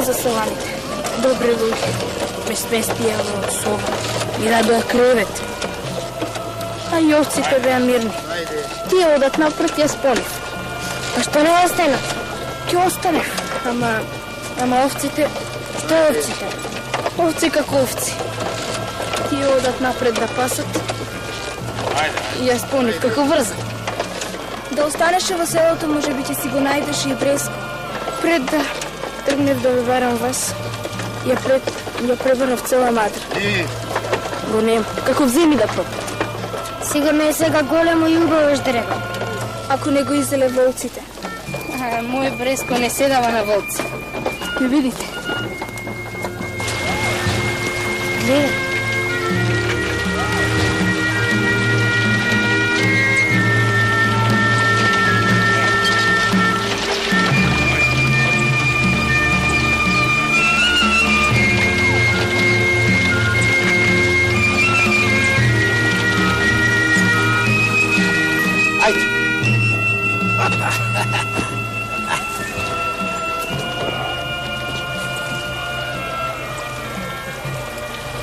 За селаните. Добри луѓе, ме сместија во соба и радоа кревет. А и овците беа мирни. Тие одат напред, јас понив. А што не останат? Ќе останев. Ама овците, што овците? Овци како овци. Тие одат напред да пасат. И јас понив како врзан. Да останеше во селото, може би ќе си го најдеш и бреско. Пред да тргнев да виварам вас, ја преврнав цела мадра. Го нема. Како вземи да пропа. Сигурно е сега големо и убаво древо. Ако не го изеле волците. Мој бреско не седава на волци. Не видите? Гледа.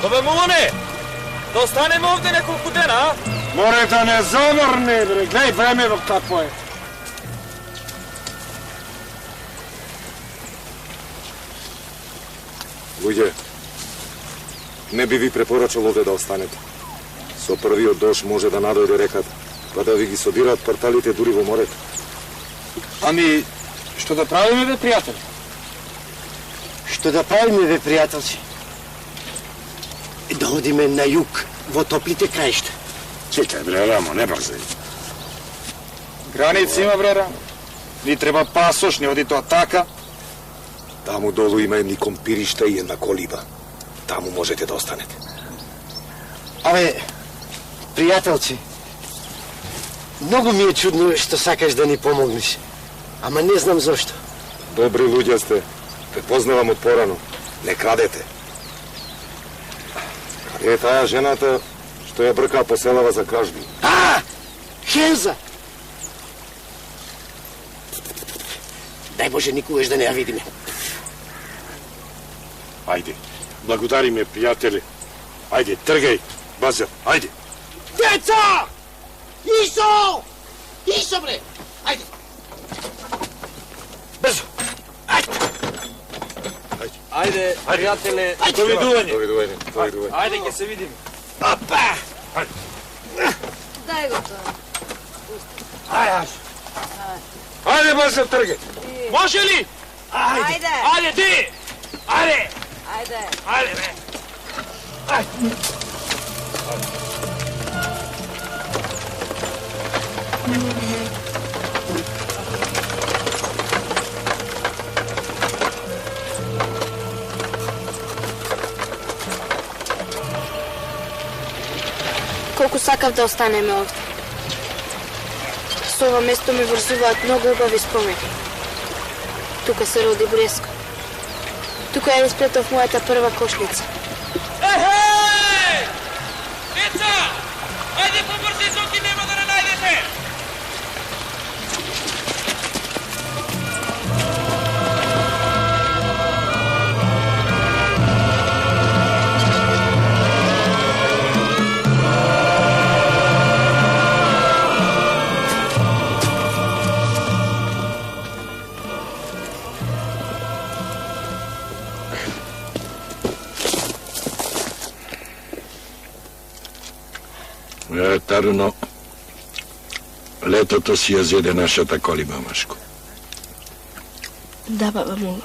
Добе, Мулоне, да останеме овде неколку дена, а? Море да не замрне, бре, гледај времето какво е. Луѓе, не би ви препорачал овде да останете. Со првиот дожд може да надојде реката, па да ви ги собираат парталите дури во морето. Ами, што да правиме, бе, пријатели? Што да правиме, бе, пријателци? Да одиме на југ, во топлите краишта. Чекај, бре, Рамо, не брзај. Граници има, бре, Рамо. Ни треба пасош, не оди тоа така. Таму долу има едни компиришта и една колиба. Таму можете да останете. Абе, пријателци, многу ми е чудно што сакаш да ни помогнеш. Ама не знам зошто. Добри луѓе сте. Те познавам од порано. Не крадете. Каде е таа жената што ја брка по селава за кражби? Хенза! Дај Боже, никогаш да не ја видиме. Ајде, благодариме, пријатели. Ајде, тргај, Базар, ајде. Деца! Исо! Исо, бре! Ајде! Брзо! Ајде! Ајде, пријателе, довидување. Довидување. Ајде, ќе се видиме. Опа! Дај го тоа. Ајде, Базар, тргај. Може ли? Ајде! Ајде, ти! Ајде! Ајде! Ајде, бе! Колку сакав да останеме овде. Со ова место ме врзуваат многу убави спомени. Тука се роди Бреско. Тука ја исплетов мојата прва кошница. Ехе! Деца! Ајде побрзи, соки нема да не најдете! Таруно, летото си ја зеде нашата колиба, машко. Да, баба Мулоне.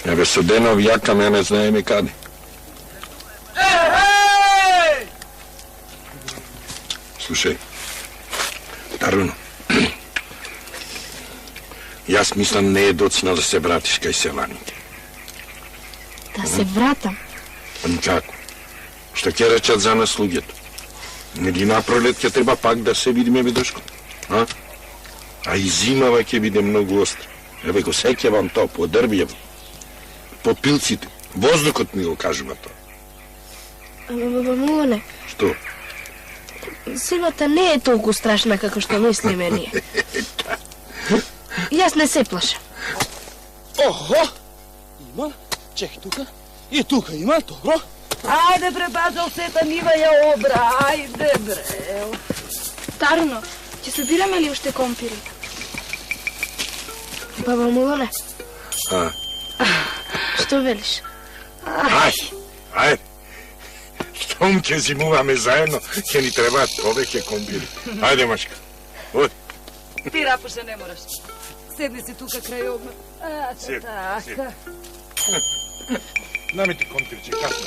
Еве со денов јака мене знаеме каде. Ехе! Слушај, Таруно, јас мислам не е доцна да се вратиш кај селаните. Да се вратам. Како? Што ќе речат за нас луѓето? Нели напролет ќе треба пак да се видиме, бедушко? А и зимава ќе биде многу остра. Еве го сеќавам тоа по дрвјево, по пилците, воздухот ми го кажува тоа. Милоне, Што? зимата не е толку страшна како што мислиме ние. Јас не се плашам. Охо! Има? Чек тука. И тука има, добро. Ајде бре, базал сета нива ја обра, ајде бре. Таруно, ќе собираме ли уште компири? Баба Милоне, што велиш? Ај, штом ќе зимуваме заедно, ќе ни требаат повеќе комбири. Ајде, машка, оди. Ти, Рапуше, не мораш. Седни си тука крај обна. Седи, Така. Намите комбирче, касно.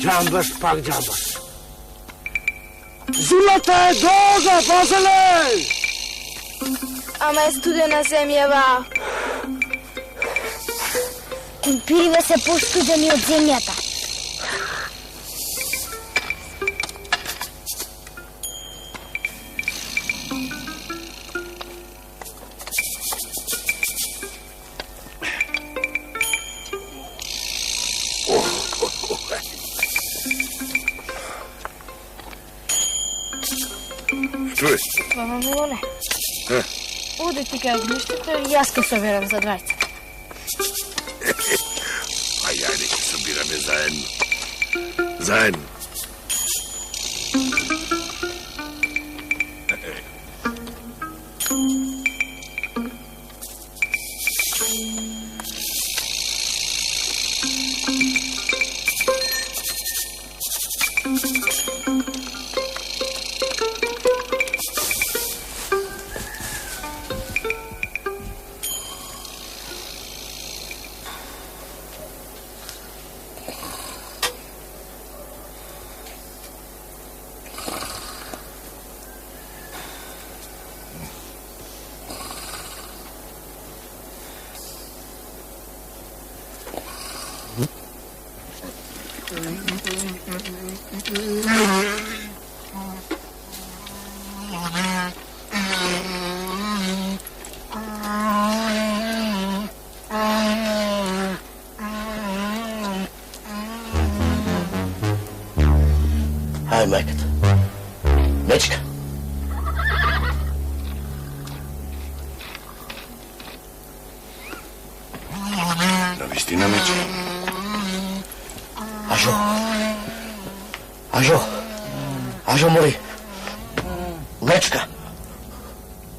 Джамбаш, пак джамбаш. Зимата е долга, базале! Ама е студена земјава. Компириве се постудени од земјата. Чуеш? Баба Милоне, оди ти кај огништето и јас ке соберам за двајца. Ајде, ќе собираме заедно. Заедно. Ај, мајката. Мечка. Навистина, мечка. Ажо. Ажо. Ажо, мори. Мечка.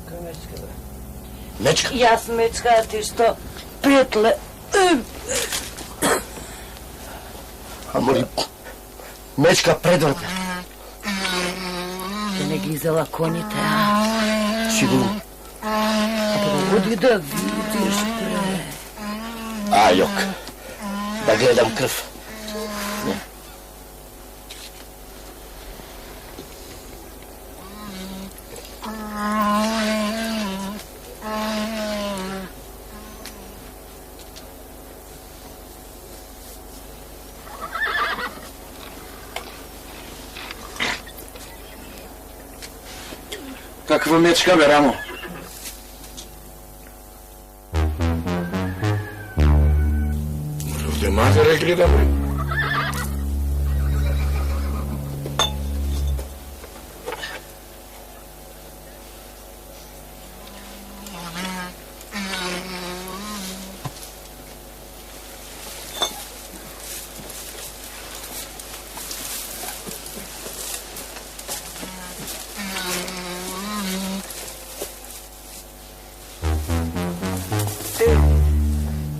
Кој мечка, бе? Мечка. Јас мечка, а ти што? Пријатле. Ама ли мечка предврата? Ке не ги изела коњите, Сигурно. Оди да видиш, бре. Јок. Да гледам крв. Каква мечка, бе, Рамо? Овде матере гледам, бе.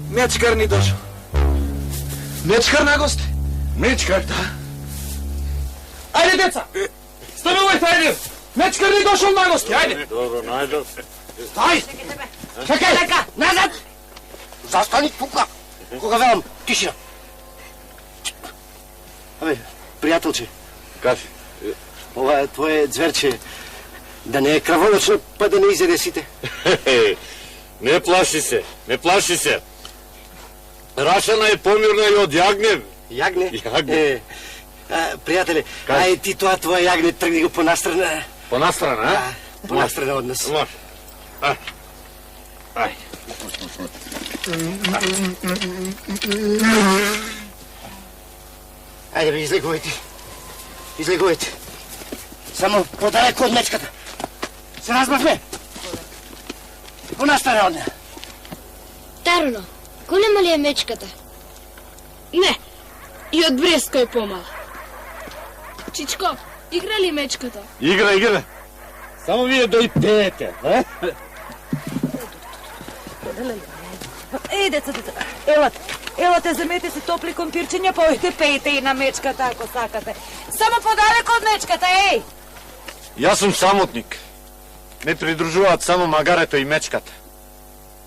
Мечкар ни дошол. Мечкар на гости. Мечкар? Да. Ајде, деца! Станувајте, ајде! Мечкар ни дошол на гости, ајде! Добро, најдов. Ај! Чекај! Назад! Застани тука! Кога велам, тишина! Абе, пријателче. Кажи. Ова е твое зверче. Да не е крволочно, па да не изеде сите. Не плаши се, не плаши се. Рашана е помирна и од јагнев. Јагне? Јагне. Пријателе, ај ти тоа твое јагне тргни го понастрана. Понастрана, а? Понастрана од нас. Може. Ај. Ајде бе, излегувајте. Излегувајте. Само подалеку од мечката. Се разбрахме? Понастрана од неа. Таруно, голема ли е мечката? Не, и од Бреско е помала. Чичко, игра ли мечката? Игра. Само вие дојдете, а? Деца, елате, земете си топли компирчиња, појте пејте и на мечката ако сакате. Само подалеку од мечката, еј! Јас сум самотник. Не придружуваат само магарето и мечката.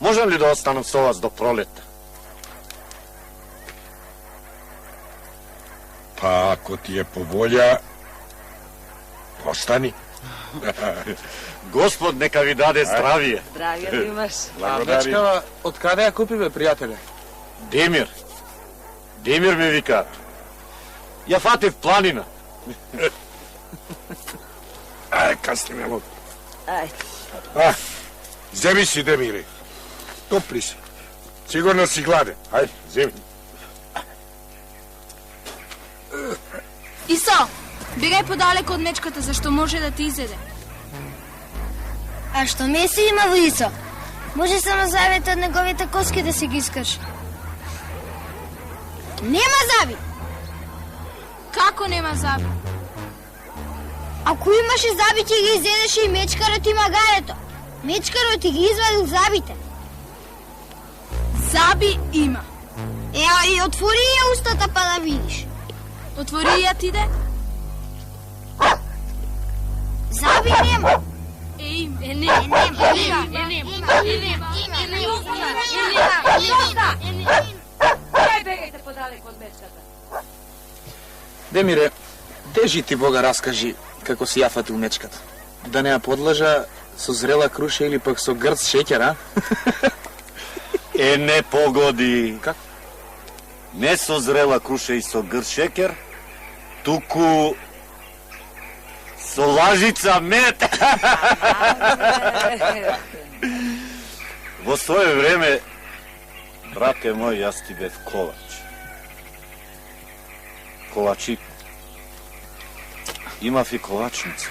Можам ли да останам со вас до пролета? Па, ако ти е по волја, остани. Господ нека ви даде здравие. Здравие да имаш. А мечкава, од каде ја купи, бе, пријателе? Демир. Демир ме викаат. Ја фатив планина. Ај, касни ме луд. Ај. Земи си, Демире. Топли си. Сигурно си гладен. Ајде, земи. Исо, бегај подалеку од мечката, зашто може да ти изеде. А што меси има во Исо? Може само завите од неговите коски да се ги искаш. Нема зави! Како нема заби? Ако имаше заби, ќе ги изедеше и мечкарот и магарето. Мечкарот ти ги извадил забите. Заби има. И отвори ја устата па да видиш. Отвори ја ти де. Заби нема. Ај, бегајте подалеку од мечката. Демире, дежи ти Бога раскажи како си ја фатил мечката. Да не ја подлажа со зрела круша или пак со грц шеќер, а? Не погоди. Како? Не со зрела круша и со грц шекер, туку со лажица мед. Во свое време, брате мој, јас ти бев ковач. Ковачи. Имав и ковачница.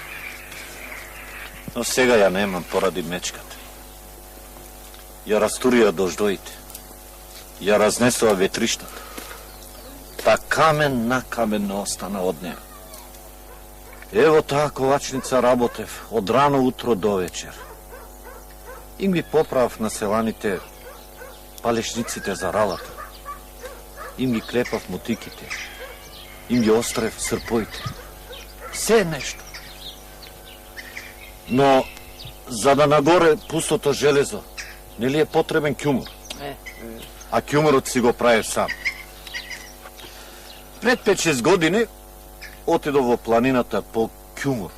Но сега ја немам поради мечката. Ја растурија дождоите. Ја разнесува ветриштата. Та камен на камен не остана од неја. Ево таа ковачница работев од рано утро до вечер. И ми поправав на селаните палешниците за ралата. И ми клепав мутиките. им ги острев српоите. Се нешто. Но, за да нагоре пустото железо, нели е потребен ќумур? А ќумурот си го правиш сам. Пред 5-6 години отидов во планината по ќумур.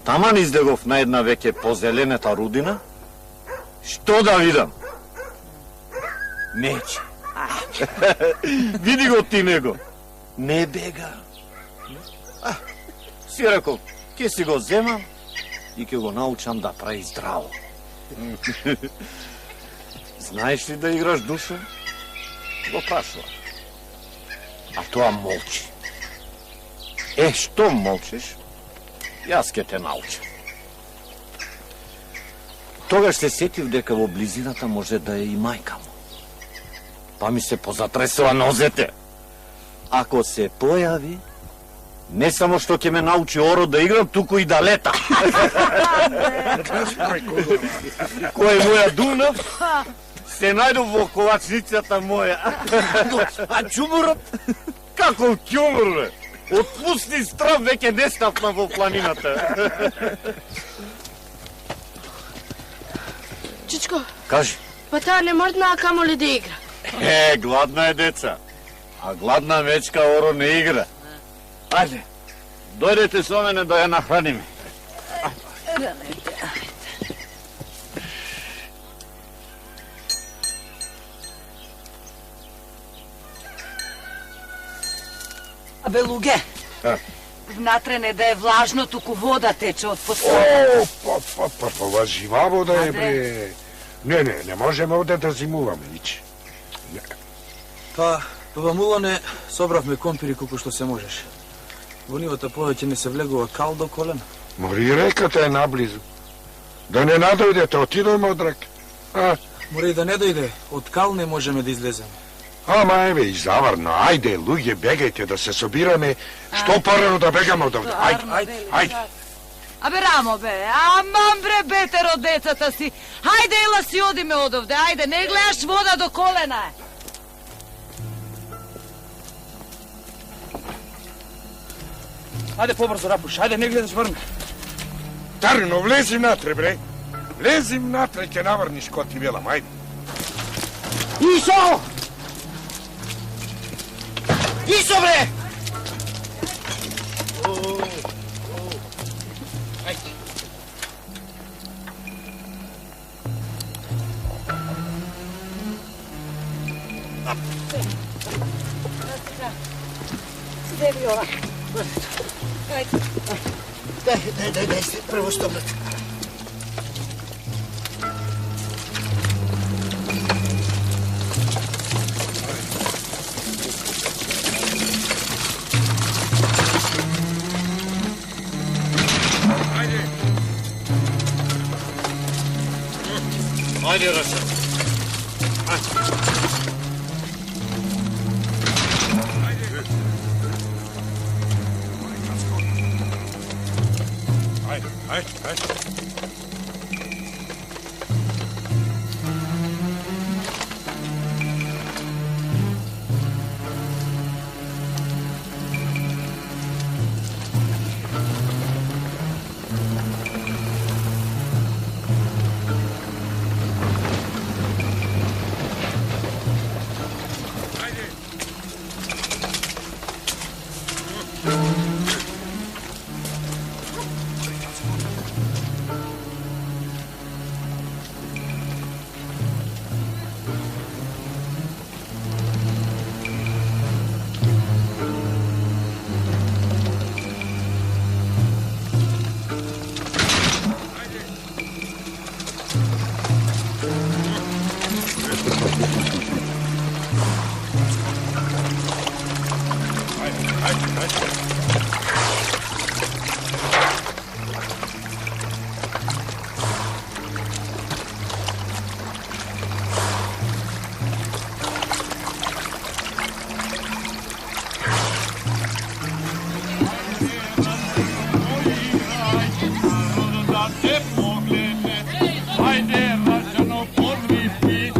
Таман издегов на една веќе позеленета рудина. Што да видам? Меч. Види го ти него. Не бега. Си рекол, ке си го земам и ке го научам да прави здраво. Знаеш ли да играш душа? Го прашува. А тоа молчи. Што молчиш? Јас ке те научам. Тогаш се сетив дека во близината може да е и мајка му. Па ми се позатресува нозете. Ако се појави, не само што ќе ме научи оро да играм, туку и да лета. Кој е моја Дунав, се најдов во ковачницата моја. А ќумурот? Како ќумур, бе? Отпусти страв, веќе не ставна во планината. Чичко, Кажи. па таа не мрдна, а камо ли да игра? Гладна е деца. А гладна мечка оро не игра. Ајде, дојдете со мене да ја нахраниме. Абе, луѓе, внатре не да е влажно, туку вода тече од посода. Ова жива вода е, бре. Не можеме овде да зимуваме, ниче. Па, баба Мулане, собравме компири колку што се можеше. Во нивата повеќе не се влегува кал до колена. Мори реката е наблизу. Да не надојдете, отидоме од река. Мора и да не дојде, од кал не можеме да излеземе. Ама еве и заварно, ајде, луѓе, бегајте да се собираме, што порано да бегаме од овде. Ајде. Абе, Рамо, бе, амам, бре, бетер од децата си. Хајде, ела си одиме од овде, ајде, не гледаш вода до колена. Ајде побрзо, Рапуш, ајде, не гледаш врне. Тарно, влези натре, бре. Влези натре, ќе наврниш ко ти велам, ајде. Исо! Исо, бре! Дај, прво стомнат. Ајде, Раша. Ајде. Ajde, Rašano, podvi pi,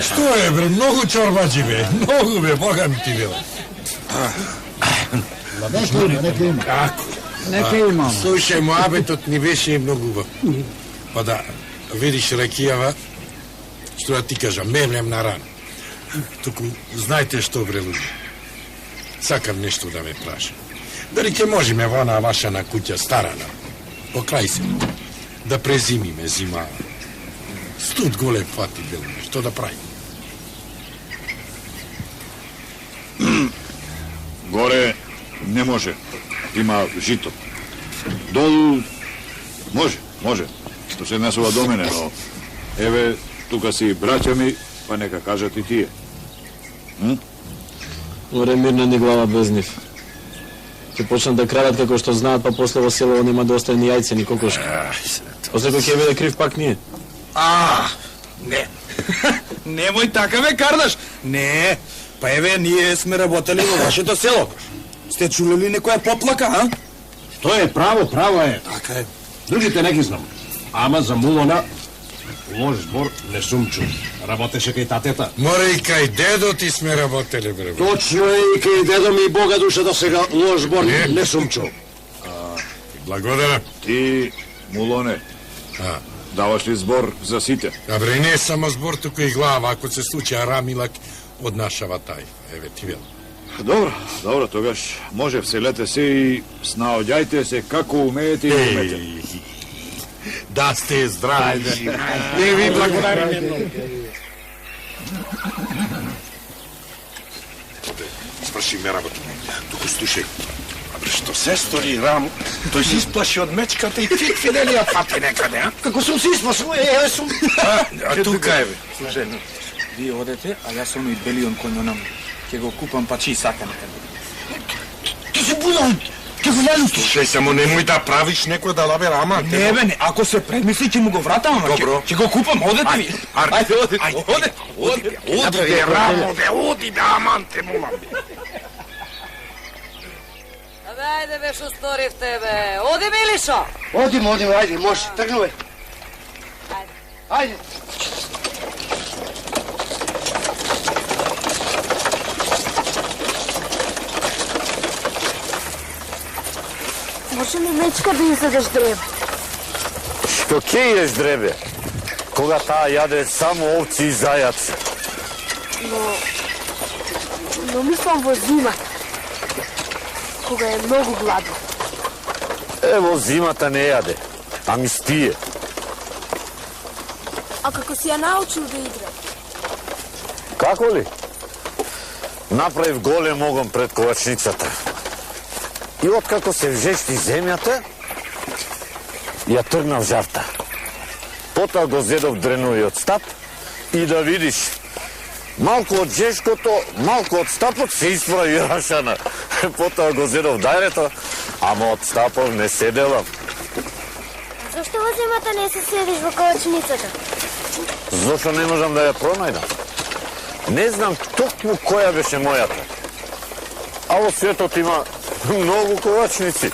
Што е, бре, многу чорбаджи, бе, многу, бе, бога ми ти била. Нека има. Слушај, моабетот ни беше и многу убав. Па да, видиш ракијава, што да ти кажам, мемлем на рана. Туку, знаете што, бре, луѓе? Сакам нешто да ме праша. Дали ќе можеме во онаа ваша на куќа старана, по крај се, да презимиме зима. Студ голем фати бил, што да прави? Горе не може. Има жито. Долу може. Што се насува до мене, но еве, тука си браќа ми, па нека кажат и тие. Горе мирна ни глава без нив. Ќе почнат да крадат како што знаат, па после во село нема да остане ни јајце, ни кокошки. После кој ќе биде крив пак ние. Не. Немој така ме кардаш. Не. Па еве, ние сме работели во вашето село. Сте чули ли некоја поплака, а? Тоа е право е. Така е. Другите не ги знам. Ама за Мулона лош збор не сум чул. Работеше кај татета. Море и кај дедо ти сме работели, бре. Точно е, и кај дедо ми, Бога душа, до сега лош збор не сум чул. Благодарам. Ти, Мулоне, даваш ли збор за сите? Абре, не само збор, туку и глава, ако се случи Арамилак од нашава тај. Еве ти вел. Добро, тогаш може вселете се и снаоѓајте се како умеете и умете. Да сте здрави. Не ви благодариме. Сврши ме работа. Туку слушај. Абре, што се стори Рам? Тој се исплаши од мечката и фик Фиделија фати некаде, а? Како сум се исплашил, еве сум. А тука еве. Слушај, вие одете, а јас оној белион конјонам. Ќе го купам, па чи сака некаде. Ти си будал, ќе го јалиш. Слушај, само немој да правиш некој да лабе Рама. Не бе, не, ако се предмисли, ќе му го вратам, ама ќе го купам, одете ви. Ајде, Оди, Рамо, оди, аман те молам. Ајде бе, шо сторивте бе. Оди, Милишо. Одиме, ајде, може, тргнувай. Ајде. Може ли мечка да изедеш дребе? Што ќе јеш дребе? Кога таа јаде само овци и зајаци. Но мислам во зимата, кога е многу гладно. Во зимата не јаде, а ми спие. А како си ја научил да игра? Како ли? Направив голем огон пред ковачницата. И откако се вжешти земјата, ја тргнав жарта. Потоа го зедов дренувиот стап и да видиш, малку од жешкото, малку од стапот се исправи рашана. Потоа го зедов дајрето, ама од стапот не седелам. Зошто во зимата не се седиш во ковачницата? Зошто не можам да ја пронајдам? Не знам токму која беше мојата. А во светот има многу ковачници.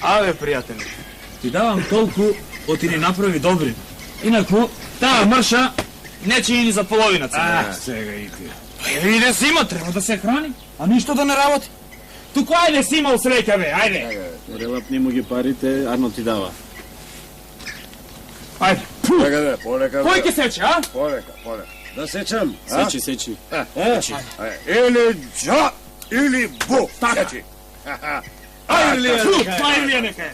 Аве, пријатели, ти давам толку, оти ни направи добри. Инаку, таа мрша не чини ни за половината. Сега и ти. Па иде зима, треба да се храни, а ништо да не работи. Туку ајде си имал среќа, бе, ајде. Релапни му ги парите, Арно ти дава. Ајде. Полека. Кој ќе сече, а? Полека. Да сечам? Сечи. Или джа, или бу. Така. Ајде нека е.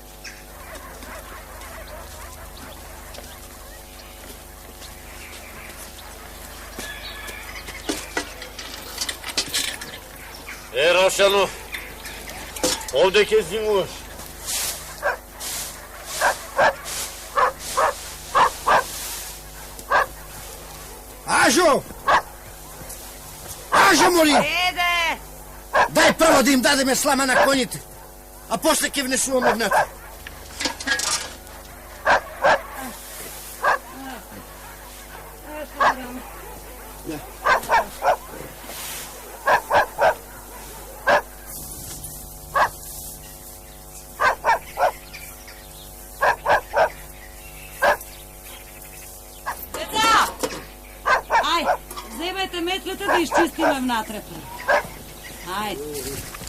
Рошано, овде ќе зимуваш. Ажо! Ажо, моли! Еде! Дај прво да им дадеме слама на коњите, а после ќе внесуваме внатре. Земете метлите да изчистиме внатре. Ајде.